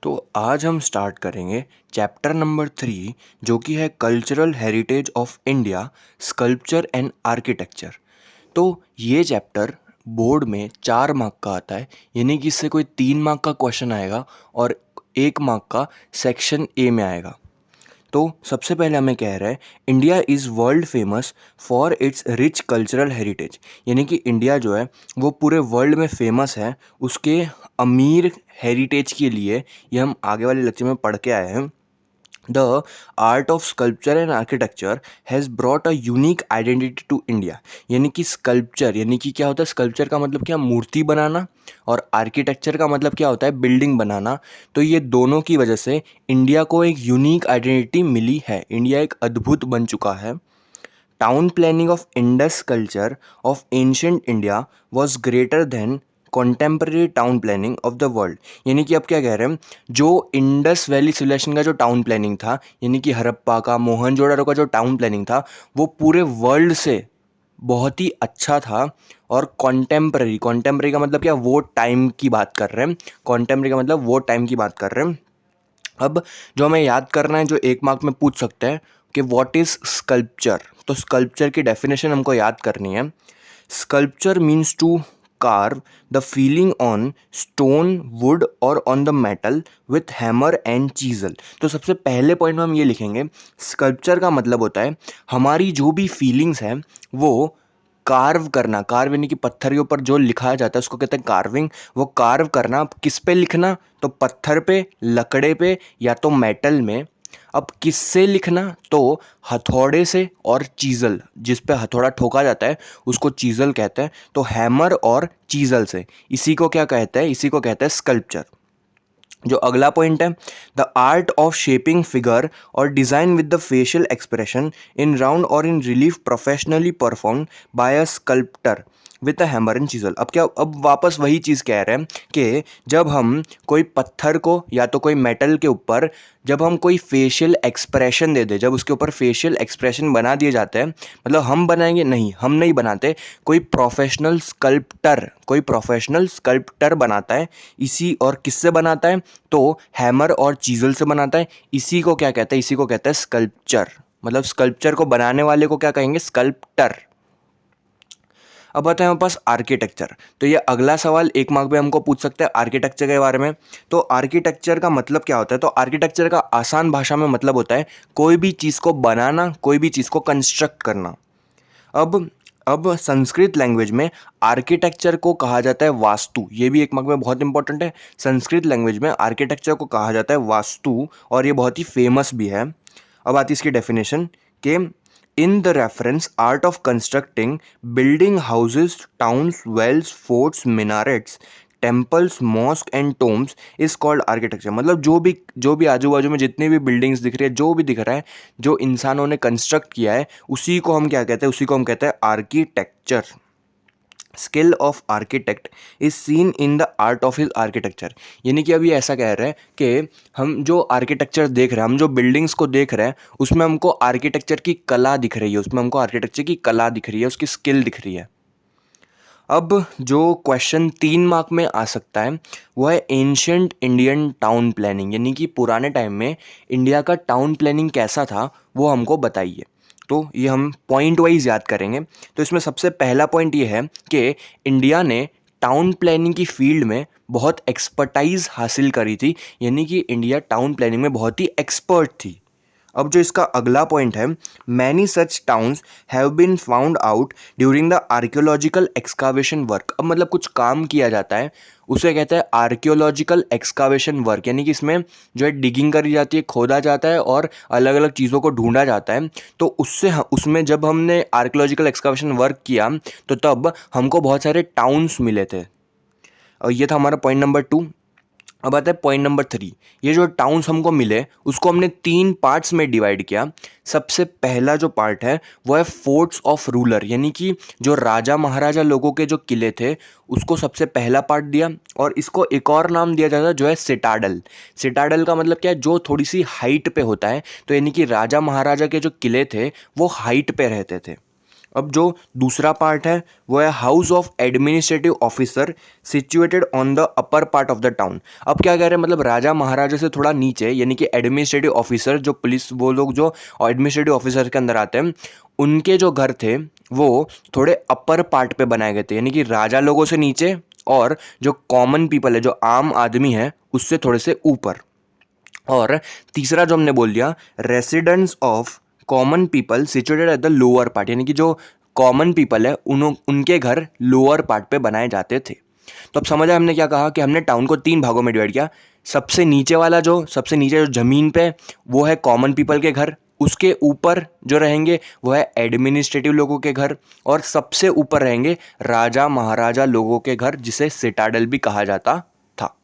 तो आज हम स्टार्ट करेंगे चैप्टर नंबर 3 जो कि है cultural heritage of India, sculpture and architecture. तो ये चैप्टर बोर्ड में 4 मार्क का आता है, यानी कि इससे कोई 3 मार्क का क्वेश्चन आएगा और 1 मार्क का सेक्शन ए में आएगा। तो सबसे पहले हमें कह रहा है India is world famous for its rich cultural heritage, यानी कि इंडिया जो है वो पूरे वर्ल्ड में फेमस है उसके अमीर हेरिटेज के लिए। ये हम आगे वाले लेक्चर में पढ़ के आए हैं। The art of sculpture and architecture has brought a unique identity to India, यानी कि स्कल्पचर यानी कि क्या होता है, स्कल्पचर का मतलब क्या, मूर्ति बनाना, और आर्किटेक्चर का मतलब क्या होता है, बिल्डिंग बनाना। तो ये दोनों की वजह से इंडिया को एक यूनिक आइडेंटिटी मिली है, इंडिया एक अद्भुत बन चुका है। Town planning of Indus culture of ancient India was greater than contemporary town planning of the world, यानी कि अब क्या कह रहे हैं, जो इंडस वैली सिविलाइजेशन का जो टाउन प्लानिंग था, यानी कि हड़प्पा का, मोहनजोदड़ो का जो टाउन प्लानिंग था, वो पूरे वर्ल्ड से बहुत ही अच्छा था। और कॉन्टेम्परेरी, कॉन्टेम्परेरी का मतलब क्या, वो टाइम की बात कर रहे हैं, कॉन्टेम्परेरी का मतलब वो टाइम की बात कर रहे हैं। अब जो हमें याद करना है, जो 1 मार्क में पूछ सकते हैं कि व्हाट इज़ स्कल्पचर, तो स्कल्पचर की डेफिनेशन हमको याद करनी है। Sculpture means to carve the feeling on stone, wood और on the metal with hammer and chisel। तो सबसे पहले पॉइंट में हम ये लिखेंगे, स्कल्पचर का मतलब होता है हमारी जो भी फीलिंग्स हैं वो कार्व करना। कार्व यानी कि पत्थर के ऊपर जो लिखा जाता है उसको कहते हैं कार्विंग। वो कार्व करना, किस पे लिखना, तो पत्थर पे, लकड़े पे या तो मेटल में। अब किससे लिखना, तो हथौड़े से और चीज़ल, जिस पे हथौड़ा ठोका जाता है उसको चीज़ल कहते हैं। तो हैमर और चीज़ल से, इसी को क्या कहते हैं, इसी को कहते हैं स्कल्पचर। जो अगला पॉइंट है, the art of shaping figure और design with the facial expression in round और in relief professionally perform by a sculptor with a hammer and chisel. अब क्या, अब वापस वही चीज़ कह रहे हैं कि जब हम कोई पत्थर को या तो कोई मेटल के ऊपर जब हम कोई फेशियल एक्सप्रेशन दे दें, जब उसके ऊपर फेशियल एक्सप्रेशन बना दिए जाते हैं, मतलब हम बनाएंगे नहीं, हम नहीं बनाते, कोई प्रोफेशनल स्कल्प्टर, कोई प्रोफेशनल स्कल्प्टर बनाता है। इसी और किससे बनाता है, तो हैमर और चीज़ल से बनाता है। इसी को क्या कहते हैं, इसी को कहते हैं स्कल्पचर। मतलब स्कल्पचर को बनाने वाले को क्या कहेंगे, स्कल्प्टर। अब आता है हमारे पास आर्किटेक्चर। तो ये अगला सवाल 1 मार्क में हमको पूछ सकते हैं आर्किटेक्चर के बारे में। तो आर्किटेक्चर का मतलब क्या होता है, तो आर्किटेक्चर का आसान भाषा में मतलब होता है कोई भी चीज़ को बनाना, कोई भी चीज़ को कंस्ट्रक्ट करना। अब संस्कृत लैंग्वेज में आर्किटेक्चर को कहा जाता है वास्तु। ये भी 1 मार्क में बहुत इंपॉर्टेंट है। संस्कृत लैंग्वेज में आर्किटेक्चर को कहा जाता है वास्तु, और ये बहुत ही फेमस भी है। अब आती है इसकी डेफिनेशन कि in the reference art of constructing building houses, towns, wells, forts, minarets, temples, mosque and tombs is called architecture. मतलब जो भी आजू बाजू में जितनी भी बिल्डिंग्स दिख रही है, जो भी दिख रहा है, जो इंसानों ने कंस्ट्रक्ट किया है, उसी को हम क्या कहते हैं, उसी को हम कहते हैं architecture. Skill of architect is seen in the art of his architecture, यानी कि अभी ऐसा कह रहे हैं कि हम जो आर्किटेक्चर देख रहे हैं, हम जो बिल्डिंग्स को देख रहे हैं, उसमें हमको आर्किटेक्चर की कला दिख रही है, उसमें हमको आर्किटेक्चर की कला दिख रही है, उसकी स्किल दिख रही है। अब जो क्वेश्चन 3 मार्क में आ सकता है वो है एंशिएंट इंडियन टाउन प्लानिंग, यानी कि पुराने टाइम में इंडिया का टाउन प्लानिंग कैसा था वो हमको बताइए। तो ये हम पॉइंट वाइज याद करेंगे। तो इसमें सबसे पहला पॉइंट ये है कि इंडिया ने टाउन प्लानिंग की फील्ड में बहुत एक्सपर्टाइज हासिल करी थी, यानी कि इंडिया टाउन प्लानिंग में बहुत ही एक्सपर्ट थी। अब जो इसका अगला पॉइंट है, many such towns have been found out during the archaeological excavation work. अब मतलब कुछ काम किया जाता है, उसे कहते हैं आर्कियोलॉजिकल एक्सकावेशन वर्क, यानी कि इसमें जो है डिगिंग करी जाती है, खोदा जाता है और अलग अलग चीज़ों को ढूंढा जाता है। तो उसमें जब हमने आर्कियोलॉजिकल एक्सकावेशन वर्क किया तो तब हमको बहुत सारे टाउन्स मिले थे, और ये था हमारा पॉइंट नंबर 2। अब आता है पॉइंट नंबर 3। ये जो टाउन्स हमको मिले उसको हमने 3 पार्ट्स में डिवाइड किया। सबसे पहला जो पार्ट है वो है फोर्ट्स ऑफ रूलर, यानी कि जो राजा महाराजा लोगों के जो किले थे उसको सबसे पहला पार्ट दिया, और इसको एक और नाम दिया जाता है जो है सिटाडल। सिटाडल का मतलब क्या है, जो थोड़ी सी हाइट पे होता है, तो यानी कि राजा महाराजा के जो किले थे वो हाइट पे रहते थे। अब जो दूसरा पार्ट है वो है house of administrative officer situated on the upper part of the town. अब क्या कह रहे हैं, मतलब राजा महाराजा से थोड़ा नीचे, यानी कि एडमिनिस्ट्रेटिव ऑफिसर जो पुलिस, वो लोग जो एडमिनिस्ट्रेटिव ऑफिसर के अंदर आते हैं, उनके जो घर थे वो थोड़े अपर पार्ट पे बनाए गए थे, यानी कि राजा लोगों से नीचे और जो कॉमन पीपल है, जो आम आदमी है, उससे थोड़े से ऊपर। और तीसरा जो हमने बोल दिया, residence of common people situated at the lower part, यानी कि जो कॉमन पीपल है उनके घर लोअर पार्ट पे बनाए जाते थे। तो अब समझ आया हमने क्या कहा, कि हमने टाउन को 3 भागों में डिवाइड किया। सबसे नीचे वाला सबसे नीचे जो ज़मीन पे, वो है कॉमन पीपल के घर। उसके ऊपर जो रहेंगे वो है एडमिनिस्ट्रेटिव लोगों के घर, और सबसे ऊपर रहेंगे राजा महाराजा लोगों के घर, जिसे सिटाडल भी कहा जाता था।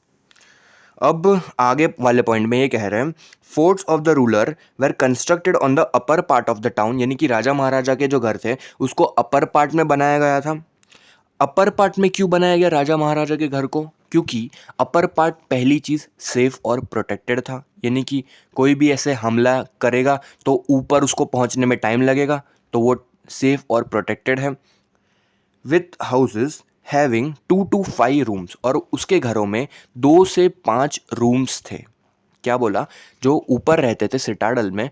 अब आगे वाले पॉइंट में ये कह रहे हैं, forts of the ruler were constructed on the upper part of the town, यानी कि राजा महाराजा के जो घर थे उसको अपर पार्ट में बनाया गया था। अपर पार्ट में क्यों बनाया गया राजा महाराजा के घर को? क्योंकि अपर पार्ट पहली चीज़ सेफ और प्रोटेक्टेड था, यानी कि कोई भी ऐसे हमला करेगा तो ऊपर उसको पहुंचने में टाइम लगेगा, तो वो सेफ और प्रोटेक्टेड है। With houses having 2 to 5 rooms, और उसके घरों में 2 से 5 रूम्स थे। क्या बोला? जो ऊपर रहते थे सिटाडल में,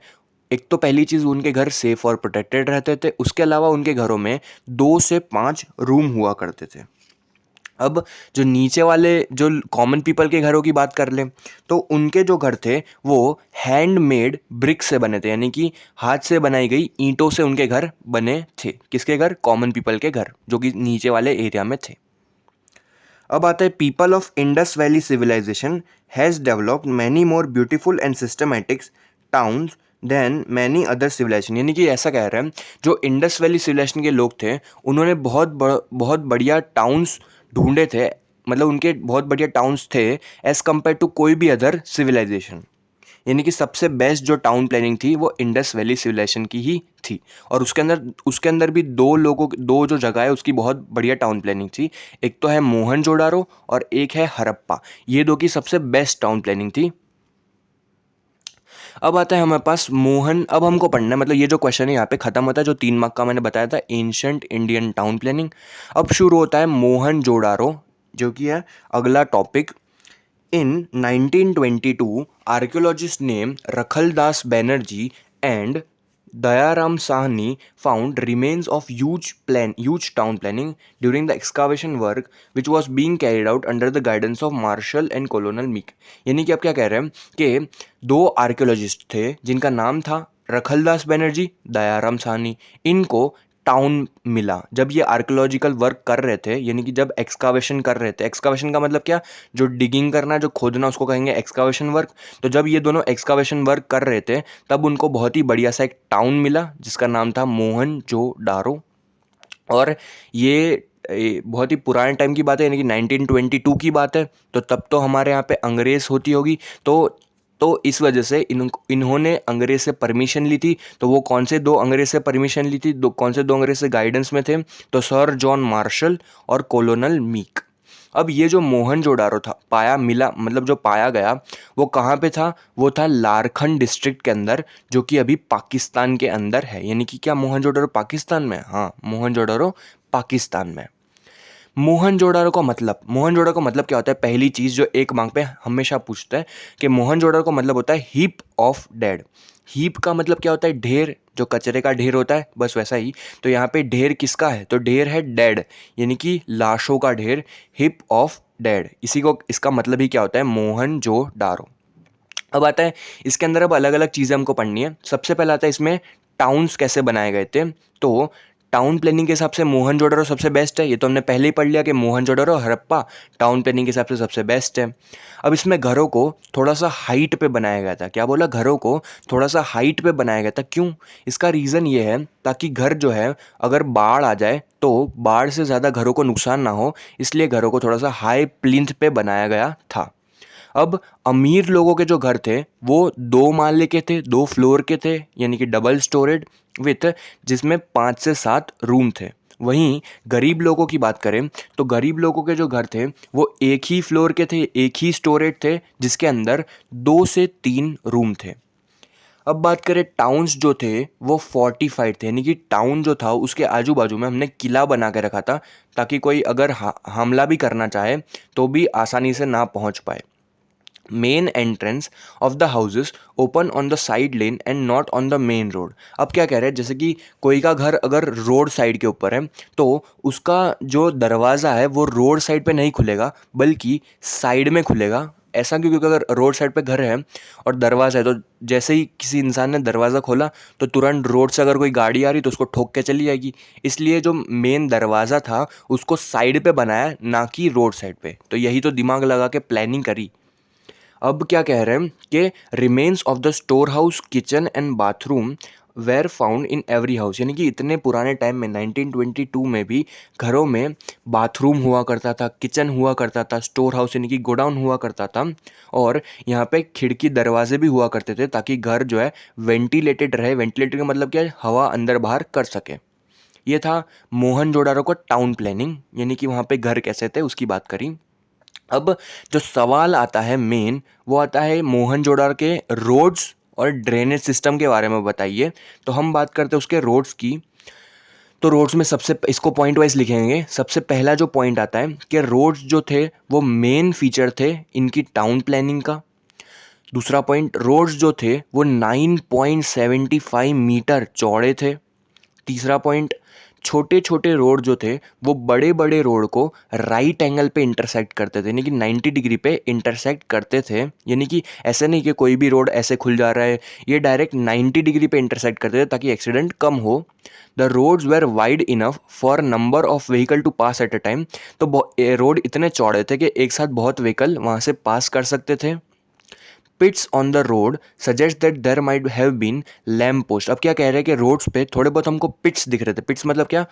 एक तो पहली चीज़ उनके घर सेफ और प्रोटेक्टेड रहते थे, उसके अलावा उनके घरों में 2 से 5 रूम हुआ करते थे। अब जो नीचे वाले जो कॉमन पीपल के घरों की बात कर लें, तो उनके जो घर थे वो हैंडमेड ब्रिक से बने थे, यानी कि हाथ से बनाई गई ईंटों से उनके घर बने थे। किसके घर? कॉमन पीपल के घर, जो कि नीचे वाले एरिया में थे। अब आता है, people of Indus valley civilization has developed many more beautiful and systematics towns than many other civilization, यानी कि ऐसा कह रहे हैं जो इंडस वैली सिविलाइजेशन के लोग थे उन्होंने बहुत बढ़िया टाउन्स ढूंढे थे, मतलब उनके बहुत बढ़िया टाउन्स थे एज़ कम्पेयर टू कोई भी अदर सिविलाइजेशन। यानी कि सबसे बेस्ट जो टाउन प्लानिंग थी वो इंडस वैली सिविलाइजेशन की ही थी, और उसके अंदर भी दो जो जगह है उसकी बहुत बढ़िया टाउन प्लानिंग थी। एक तो है मोहनजोदारो और एक है हड़प्पा, ये दो की सबसे बेस्ट टाउन प्लानिंग थी। अब आता है हमारे पास अब हमको पढ़ना है, मतलब ये जो क्वेश्चन है यहाँ पे खत्म होता है, जो 3 मार्क का मैंने बताया था, एंशिएंट इंडियन टाउन प्लानिंग। अब शुरू होता है मोहनजोदारो, जो कि है अगला topic. In 1922, archaeologists named Rakhaldas Banerjee and Dayaram Sahni found remains of huge town planning during the excavation work which was being carried out under the guidance of Marshall and Colonel Meek। यानी कि आप क्या कह रहे हैं कि 2 archaeologist थे जिनका नाम था रखलदास बनर्जी, दयाराम साहनी। इनको टाउन मिला जब ये आर्कियोलॉजिकल वर्क कर रहे थे, यानी कि जब एक्सकावेशन कर रहे थे। एक्सकावेशन का मतलब क्या? जो डिगिंग करना, जो खोदना, उसको कहेंगे एक्सकावेशन वर्क। तो जब ये दोनों एक्सकावेशन वर्क कर रहे थे तब उनको बहुत ही बढ़िया सा एक टाउन मिला जिसका नाम था मोहनजोदारो। और ये बहुत ही पुराने टाइम की बात है, यानी कि 1922 की बात है। तो तब तो हमारे यहाँ पे अंग्रेज़ होती होगी, तो इस वजह से इन्होंने अंग्रेज़ से परमिशन ली थी। तो वो कौन से 2 अंग्रेज़ से परमिशन ली थी, कौन से 2 अंग्रेज़ से गाइडेंस में थे? तो सर जॉन मार्शल और कॉलोनल मीक। अब ये जो मोहनजोदारो था मतलब जो पाया गया वो कहाँ पे था? वो था लारखंड डिस्ट्रिक्ट के अंदर, जो कि अभी पाकिस्तान के अंदर है। यानी कि क्या मोहनजोदारो पाकिस्तान में? हाँ, मोहनजोदारो पाकिस्तान में। मोहनजोदारो का मतलब क्या होता है? पहली चीज़ जो 1 मार्क पे हमेशा पूछता है कि मोहनजोदारो का मतलब होता है हीप ऑफ डेड। हीप का मतलब क्या होता है? ढेर, जो कचरे का ढेर होता है, बस वैसा ही। तो यहाँ पे ढेर किसका है? तो ढेर है डेड, यानी कि लाशों का ढेर, हीप ऑफ डेड। इसका मतलब ही क्या होता है? मोहनजोदारो। अब आता है इसके अंदर, अब अलग अलग चीज़ें हमको पढ़नी है। सबसे पहले आता है इसमें टाउन्स कैसे बनाए गए थे। तो टाउन प्लानिंग के हिसाब से मोहनजोदारो सबसे बेस्ट है, ये तो हमने पहले ही पढ़ लिया कि मोहनजोदारो हड़प्पा टाउन प्लानिंग के हिसाब से सबसे बेस्ट है। अब इसमें घरों को थोड़ा सा हाइट पे बनाया गया था। क्या बोला? घरों को थोड़ा सा हाइट पे बनाया गया था। क्यों? इसका रीज़न ये है ताकि घर जो है अगर बाढ़ आ जाए तो बाढ़ से ज़्यादा घरों को नुकसान ना हो, इसलिए घरों को थोड़ा सा हाई प्लिंथ पे बनाया गया था। अब अमीर लोगों के जो घर थे वो 2 माले के थे, 2 फ्लोर के थे, यानी कि डबल स्टोरेड विथ, जिसमें 5 से 7 रूम थे। वहीं गरीब लोगों की बात करें तो गरीब लोगों के जो घर थे वो 1 ही फ्लोर के थे, 1 ही स्टोरेज थे, जिसके अंदर 2 से 3 रूम थे। अब बात करें टाउन्स जो थे वो फोर्टिफाइड थे, यानी कि टाउन जो था उसके आजू बाजू में हमने किला बना के रखा था ताकि कोई अगर हमला भी करना चाहे तो भी आसानी से ना पहुंच पाए। Main entrance of the houses open on the side lane and not on the main road. अब क्या कह रहे हैं, जैसे कि कोई का घर अगर रोड साइड के ऊपर है तो उसका जो दरवाज़ा है वो रोड साइड पे नहीं खुलेगा बल्कि साइड में खुलेगा। ऐसा क्यों? क्योंकि अगर रोड साइड पे घर है और दरवाज़ा है तो जैसे ही किसी इंसान ने दरवाज़ा खोला तो तुरंत रोड से अगर कोई गाड़ी आ रही तो उसको ठोक के चली जाएगी। इसलिए जो मेन दरवाज़ा था उसको साइड पे बनाया, ना कि रोड साइड पे। तो यही तो दिमाग लगा के प्लानिंग करी। अब क्या कह रहे हैं कि remains of the store house, kitchen and bathroom were found in every house, यानी कि इतने पुराने टाइम में 1922 में भी घरों में बाथरूम हुआ करता था, किचन हुआ करता था, स्टोर हाउस यानी कि गोडाउन हुआ करता था, और यहाँ पे खिड़की दरवाजे भी हुआ करते थे ताकि घर जो है वेंटिलेटेड रहे। वेंटिलेटेड का मतलब क्या है? हवा अंदर बाहर कर सके। ये था मोहनजोदाड़ो का टाउन प्लानिंग, यानी कि वहाँ पे घर कैसे थे उसकी बात करी। अब जो सवाल आता है मेन, वो आता है मोहनजोदाड़ो के रोड्स और ड्रेनेज सिस्टम के बारे में बताइए। तो हम बात करते हैं उसके रोड्स की। तो रोड्स में सबसे, इसको पॉइंट वाइज लिखेंगे। सबसे पहला जो पॉइंट आता है कि रोड्स जो थे वो मेन फीचर थे इनकी टाउन प्लानिंग का। दूसरा पॉइंट, रोड्स जो थे वो 9.75 मीटर चौड़े थे। तीसरा पॉइंट, छोटे छोटे रोड जो थे वो बड़े बड़े रोड को राइट एंगल पे इंटरसेक्ट करते थे, यानी कि 90 डिग्री पे इंटरसेक्ट करते थे। यानी कि ऐसे नहीं कि कोई भी रोड ऐसे खुल जा रहा है, ये डायरेक्ट 90 डिग्री पे इंटरसेक्ट करते थे ताकि एक्सीडेंट कम हो। The roads were wide enough for number of vehicle to pass at a time. तो रोड इतने चौड़े थे कि एक साथ बहुत व्हीकल वहाँ से पास कर सकते थे। Pits on the road suggest that there might have been lamp post. अब क्या कह रहे हैं कि रोड्स पे थोड़े बहुत हमको पिट्स दिख रहे थे। पिट्स मतलब क्या?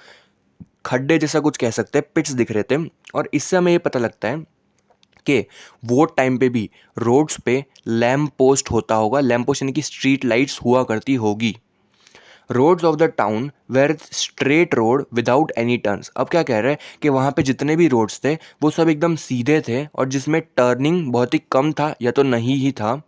खड्डे जैसा कुछ कह सकते हैं, पिट्स दिख रहे थे। और इससे हमें ये पता लगता है कि वो टाइम पे भी रोड्स पे लैम्प पोस्ट होता होगा। लैम्प पोस्ट यानी कि स्ट्रीट लाइट्स हुआ करती होगी। Roads of the town were straight road without any turns. अब क्या कह रहे हैं कि वहाँ पे जितने भी रोड्स थे वो सब एकदम सीधे थे और जिसमें टर्निंग बहुत ही कम था या तो नहीं ही था।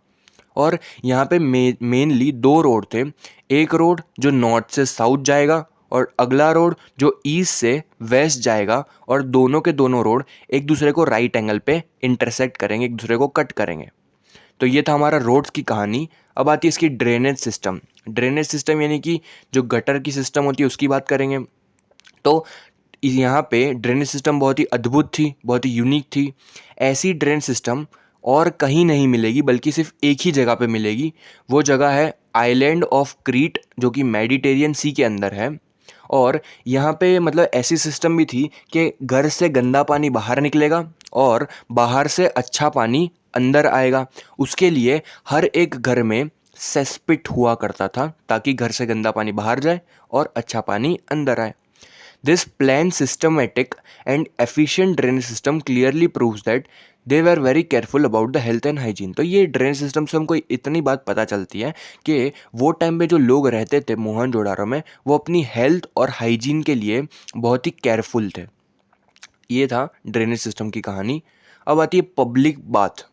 और यहाँ पे मेनली दो रोड थे। एक रोड जो नॉर्थ से साउथ जाएगा और अगला रोड जो ईस्ट से वेस्ट जाएगा, और दोनों के दोनों रोड एक दूसरे को राइट एंगल पे इंटरसेक्ट करेंगे, एक दूसरे को कट करेंगे। तो ये था हमारा रोड्स की कहानी। अब आती है इसकी ड्रेनेज सिस्टम। ड्रेनेज सिस्टम यानी कि जो गटर की सिस्टम होती है उसकी बात करेंगे। तो यहाँ पे ड्रेनेज सिस्टम बहुत ही अद्भुत थी, बहुत ही यूनिक थी। ऐसी ड्रेनेज सिस्टम और कहीं नहीं मिलेगी बल्कि सिर्फ एक ही जगह पे मिलेगी। वो जगह है आइलैंड ऑफ क्रीट, जो कि मेडिटेरियन सी के अंदर है। और यहाँ पे मतलब ऐसी सिस्टम भी थी कि घर से गंदा पानी बाहर निकलेगा और बाहर से अच्छा पानी अंदर आएगा। उसके लिए हर एक घर में सेस्पिट हुआ करता था ताकि घर से गंदा पानी बाहर जाए और अच्छा पानी अंदर आए। This planned, systematic and efficient drainage system clearly proves that they were very careful about the health and hygiene। तो ये ड्रेनेज सिस्टम से हमको इतनी बात पता चलती है कि वो टाइम पे जो लोग रहते थे मोहनजोदाड़ो में वो अपनी हेल्थ और हाइजीन के लिए बहुत ही केयरफुल थे। ये था ड्रेनेज सिस्टम की कहानी। अब आती है पब्लिक बाथ।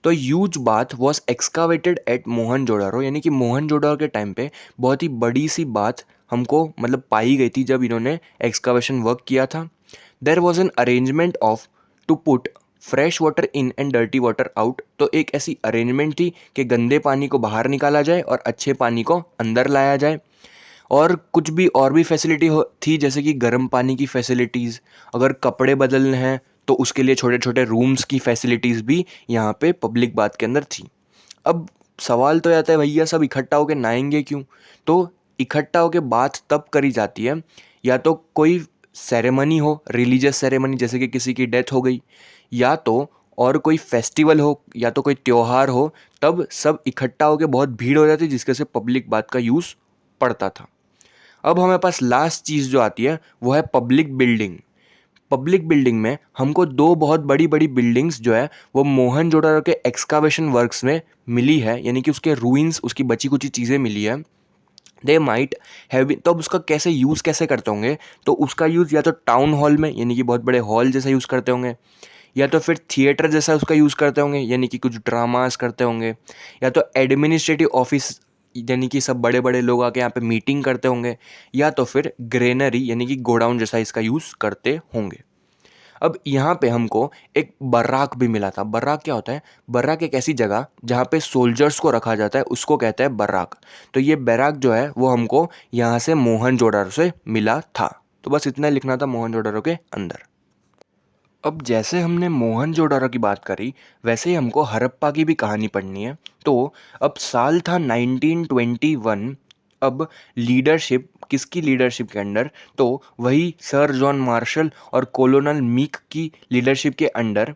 तो huge bath was excavated at Mohenjodaro, यानी कि मोहनजोदाड़ो के टाइम पे बहुत ही बड़ी सी बाथ हमको मतलब पाई गई थी जब इन्होंने एक्सकावेशन वर्क किया था। There was an arrangement of to put fresh water in and dirty water out. तो एक ऐसी अरेंजमेंट थी कि गंदे पानी को बाहर निकाला जाए और अच्छे पानी को अंदर लाया जाए। और कुछ भी और भी फैसिलिटी थी, जैसे कि गर्म पानी की फैसिलिटीज़, अगर कपड़े बदलने हैं तो उसके लिए छोटे छोटे रूम्स की फैसिलिटीज़ भी यहाँ पे पब्लिक बाथ के अंदर थी। अब सवाल तो आता है भैया सब इकट्ठा होकर नहाएंगे क्यों? तो इकट्ठा होकर बात तब करी जाती है या तो कोई सेरेमनी हो, रिलीजियस सेरेमनी जैसे कि किसी की डेथ हो गई, या तो और कोई फेस्टिवल हो, या तो कोई त्यौहार हो, तब सब इकट्ठा होकर बहुत भीड़ हो जाती जिसके से पब्लिक बाथ का यूज़ पड़ता था। अब हमारे पास लास्ट चीज़ जो आती है वो है पब्लिक बिल्डिंग। पब्लिक बिल्डिंग में हमको दो बहुत बड़ी बड़ी बिल्डिंग्स जो है वो मोहनजोदाड़ो के एक्सकावेशन वर्क्स में मिली है, यानी कि उसके रूइंस, उसकी बची कुची चीज़ें मिली है। दे माइट हैव बीन, तो अब उसका कैसे यूज़ कैसे करते होंगे? तो उसका यूज़ या तो टाउन हॉल में, यानी कि बहुत बड़े हॉल जैसा यूज़ करते होंगे, या तो फिर थिएटर जैसा उसका यूज़ करते होंगे, यानी कि कुछ ड्रामास करते होंगे, या तो एडमिनिस्ट्रेटिव ऑफिस यानी कि सब बड़े बड़े लोग आके यहाँ पे मीटिंग करते होंगे, या तो फिर ग्रेनरी यानी कि गोडाउन जैसा इसका यूज़ करते होंगे। अब यहाँ पे हमको एक बर्राक भी मिला था। बर्राक क्या होता है? बर्राक एक ऐसी जगह जहाँ पे सोल्जर्स को रखा जाता है, उसको कहते हैं बर्राक। तो ये बैराक जो है वो हमको यहाँ से मोहनजोदाड़ो से मिला था। तो बस इतना लिखना था मोहनजोदाड़ो के अंदर। अब जैसे हमने मोहनजोदाड़ो की बात करी, वैसे ही हमको हड़प्पा की भी कहानी पढ़नी है। तो अब साल था 1921। अब लीडरशिप किसकी लीडरशिप के अंडर? तो वही सर जॉन मार्शल और कोलोनल मीक की लीडरशिप के अंडर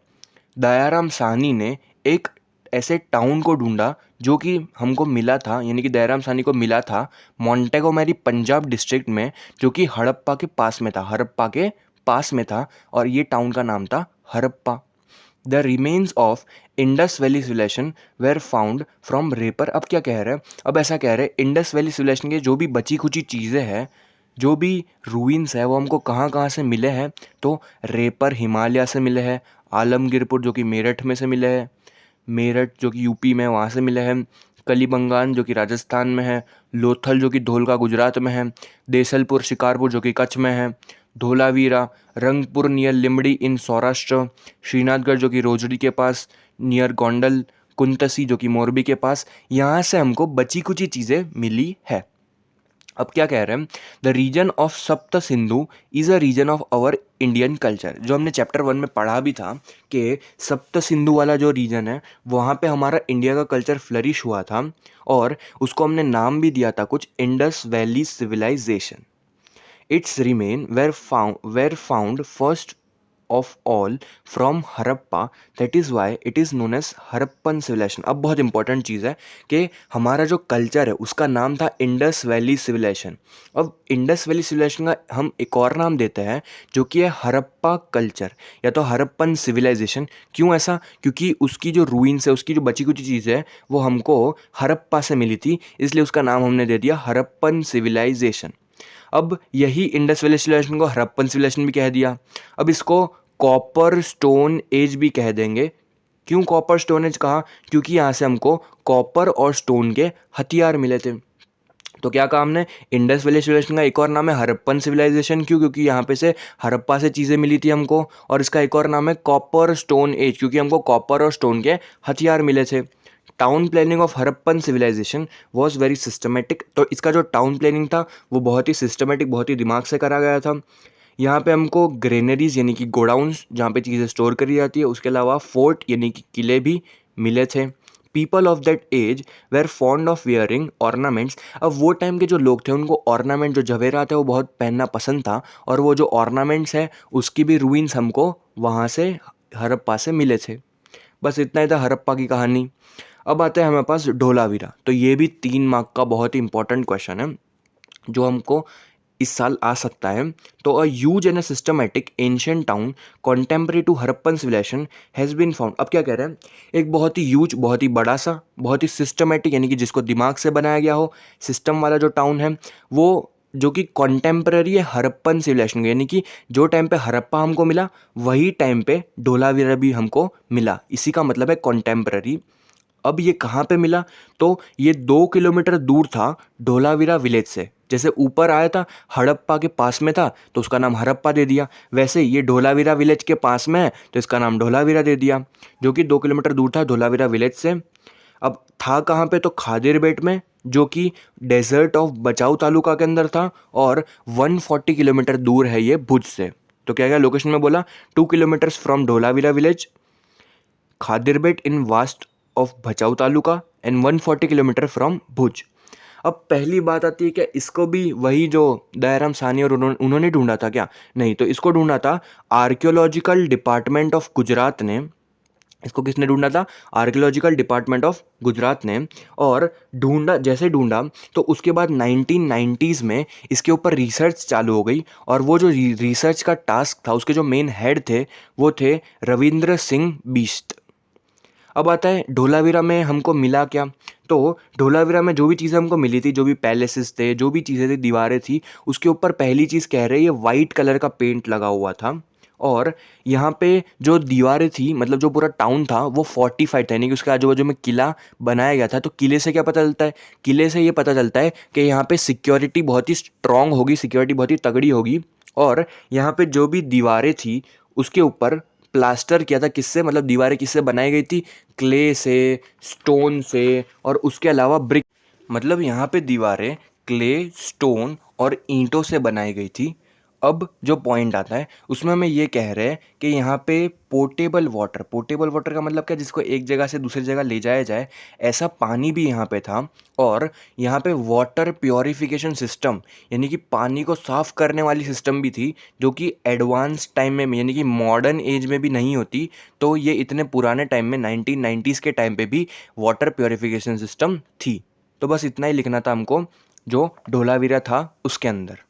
दयाराम साहनी ने एक ऐसे टाउन को ढूंढा जो कि हमको मिला था, यानी कि दयाराम साहनी को मिला था मोंटेगोमेरी पंजाब डिस्ट्रिक्ट में, जो कि हड़प्पा के पास में था। हड़प्पा के पास में था और ये टाउन का नाम था Harappa. The remains of Indus valley civilisation were found from Ropar. अब क्या कह रहे हैं? अब ऐसा कह रहे हैं इंडस वैली सिविलाइजेशन के जो भी बची खुची चीज़ें हैं, जो भी रूइंस है, वो हमको कहाँ कहाँ से मिले हैं? तो रेपर हिमालय से मिले हैं, आलमगीरपुर जो कि मेरठ में से मिले हैं, मेरठ जो कि यूपी में वहाँ से मिले हैं, कलीबंगान जो कि राजस्थान में है, लोथल जो कि धोलका गुजरात में है, देसलपुर शिकारपुर जो कि कच्छ में है, धोलावीरा रंगपुर नियर लिमड़ी इन सौराष्ट्र, श्रीनाथगढ़ जो कि रोजड़ी के पास नियर गोंडल, कुंतसी जो कि मोरबी के पास, यहाँ से हमको बची कुची चीज़ें मिली है। अब क्या कह रहे हैं? The region of Sapta Sindhu is a region of our Indian culture. जो हमने चैप्टर 1 में पढ़ा भी था कि सप्त सिंधु वाला जो रीजन है वहाँ पे हमारा इंडिया का कल्चर फ्लरिश हुआ था, और उसको हमने नाम भी दिया था कुछ, Indus valley civilization. Its remain were found first of all from Harappa, that is why it is known as Harappan civilization. अब बहुत इंपॉर्टेंट चीज़ है कि हमारा जो कल्चर है उसका नाम था इंडस वैली सिविलाइजेशन। अब इंडस वैली सिविलाइजेशन का हम एक और नाम देते हैं जो कि है हड़प्पा कल्चर या तो हड़प्पन सिविलाइजेशन। क्यों ऐसा? क्योंकि उसकी जो रूइंस है, उसकी जो बची कुची चीज़ है, वो हमको हड़प्पा से मिली थी, इसलिए उसका नाम हमने दे दिया हड़प्पन सिविलाइजेशन। अब यही इंडस वैली सिविलाइजेशन को हड़प्पन सिविलाइजेशन भी कह दिया। अब इसको कॉपर स्टोन एज भी कह देंगे। क्यों कॉपर स्टोन एज कहा? क्योंकि यहाँ से हमको कॉपर और स्टोन के हथियार मिले थे। तो क्या कहा हमने? इंडस वैली सिविलाइजेशन का एक और नाम है हड़प्पन सिविलाइजेशन। क्यों? क्योंकि यहाँ पे से हड़प्पा से चीज़ें मिली थी हमको। और इसका एक और नाम है कॉपर स्टोन एज, क्योंकि हमको कॉपर और स्टोन के हथियार मिले थे। Town planning of Harappan civilization was very systematic. तो इसका जो टाउन प्लानिंग था वो बहुत ही सिस्टमेटिक, बहुत ही दिमाग से करा गया था। यहाँ पे हमको ग्रेनरीज यानी कि गोडाउन्स जहाँ पे चीज़ें स्टोर करी जाती है, उसके अलावा फोर्ट यानी कि किले भी मिले थे। People of that age were fond of wearing ornaments. अब वो टाइम के जो लोग थे उनको ऑर्नामेंट जो जवेरात है वो बहुत पहनना पसंद था, और वो जो ऑर्नामेंट्स है उसकी भी रूइंस हमको वहाँ से हड़प्पा से मिले थे। बस इतना ही था हड़प्पा की कहानी। अब आते हैं हमारे पास धोलावीरा। तो ये भी 3 मार्क का बहुत ही इंपॉर्टेंट क्वेश्चन है जो हमको इस साल आ सकता है। तो a huge and a systematic ancient town contemporary to Harappan civilization has been found. अब क्या कह रहे हैं? एक बहुत ही ह्यूज, बहुत ही बड़ा सा, बहुत ही सिस्टमेटिक यानी कि जिसको दिमाग से बनाया गया हो, सिस्टम वाला जो टाउन है वो, जो कि कॉन्टेम्पररी है हड़प्पन सिविलाइजेशन के, यानी कि जो टाइम पे हड़प्पा हमको मिला वही टाइम पे धोलावीरा भी हमको मिला। इसी का मतलब है कॉन्टेम्पररी। अब ये कहाँ पे मिला? तो ये 2 किलोमीटर दूर था धोलावीरा विलेज से। जैसे ऊपर आया था हड़प्पा के पास में था तो उसका नाम हड़प्पा दे दिया, वैसे ये धोलावीरा विलेज के पास में है तो इसका नाम धोलावीरा दे दिया, जो कि 2 किलोमीटर दूर था धोलावीरा विलेज से। अब था कहाँ पे? तो खादिर बेट में, जो कि डेजर्ट ऑफ बचाऊ तालुका के अंदर था, और 140 किलोमीटर दूर है ये भुज से। तो क्या क्या लोकेशन में बोला? 2 kilometres from Dholavira village, Khadir Bet in vast of Bhachau taluka, and 140 kilometre from Bhuj. अब पहली बात आती है क्या इसको भी वही जो दयाराम साहनी और उन्होंने ढूंढा था क्या? नहीं, तो इसको ढूंढा था आर्कियोलॉजिकल डिपार्टमेंट ऑफ गुजरात ने। इसको किसने ढूंढा था? आर्कियोलॉजिकल डिपार्टमेंट ऑफ गुजरात ने। और जैसे ढूंढा तो उसके बाद 1990s में इसके ऊपर रिसर्च चालू हो गई, और वो जो रिसर्च का टास्क था उसके जो मेन हेड थे वो थे रविंद्र सिंह बिश्त। अब आता है धोलावीरा में हमको मिला क्या? तो धोलावीरा में जो भी चीज़ें हमको मिली थी, जो भी पैलेसेस थे, जो भी चीज़ें थी, दीवारें थी, उसके ऊपर पहली चीज़ कह रहे हैं ये वाइट कलर का पेंट लगा हुआ था। और यहाँ पे जो दीवारें थी, मतलब जो पूरा टाउन था वो फोर्टिफाइड था, यानी कि उसके आजू बाजू में किला बनाया गया था। तो किले से क्या पता चलता है? किले से ये पता चलता है कि यहाँ पे सिक्योरिटी बहुत ही स्ट्रांग होगी, सिक्योरिटी बहुत ही तगड़ी होगी। और यहाँ पे जो भी दीवारें थी उसके ऊपर प्लास्टर किया था, किससे, मतलब दीवारें किससे बनाई गई थी? क्ले से, स्टोन से, और उसके अलावा ब्रिक, मतलब यहाँ पे दीवारें क्ले, स्टोन और ईंटों से बनाई गई थी। अब जो पॉइंट आता है उसमें हमें ये कह रहे हैं कि यहाँ पे पोर्टेबल वाटर का मतलब क्या? जिसको एक जगह से दूसरी जगह ले जाया जाए, ऐसा पानी भी यहाँ पे था। और यहाँ पे वाटर प्योरिफिकेशन सिस्टम, यानी कि पानी को साफ़ करने वाली सिस्टम भी थी, जो कि एडवांस टाइम में, यानी कि मॉडर्न एज में भी नहीं होती। तो ये इतने पुराने टाइम में 1990s के टाइम पे भी वाटर प्योरिफिकेशन सिस्टम थी। तो बस इतना ही लिखना था हमको, जो धोलावीरा था उसके अंदर।